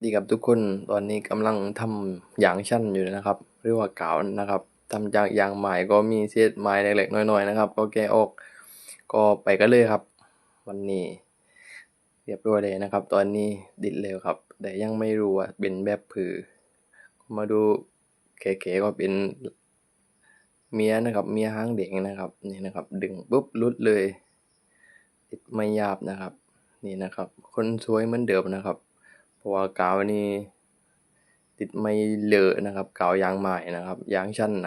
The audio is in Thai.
ดีครับทุกคนตอนนี้กำลังทำยางชั้นอยู่นะครับหรือว่ากาวนะครับทำจากยางไม้ก็มีเศษไม้เล็กๆน้อยๆนะครับก็แกะออกก็ไปกันเลยครับวันนี้เรียบร้อยเลยนะครับตอนนี้ดิดแล้วครับแต่ยังไม่รู้ว่าเป็นแบบผือมาดูแขๆก็เป็นเมียนะครับเมียหางเด็กนะครับนี่นะครับดึงปุ๊บหลุดเลยติดไม่หยาบนะครับนี่นะครับคนสวยเหมือนเดิมนะครับเพราะว่ากาวนี่ ติดไม่เลอะนะครับกาวยางใหม่นะครับยางชั้นนะครับ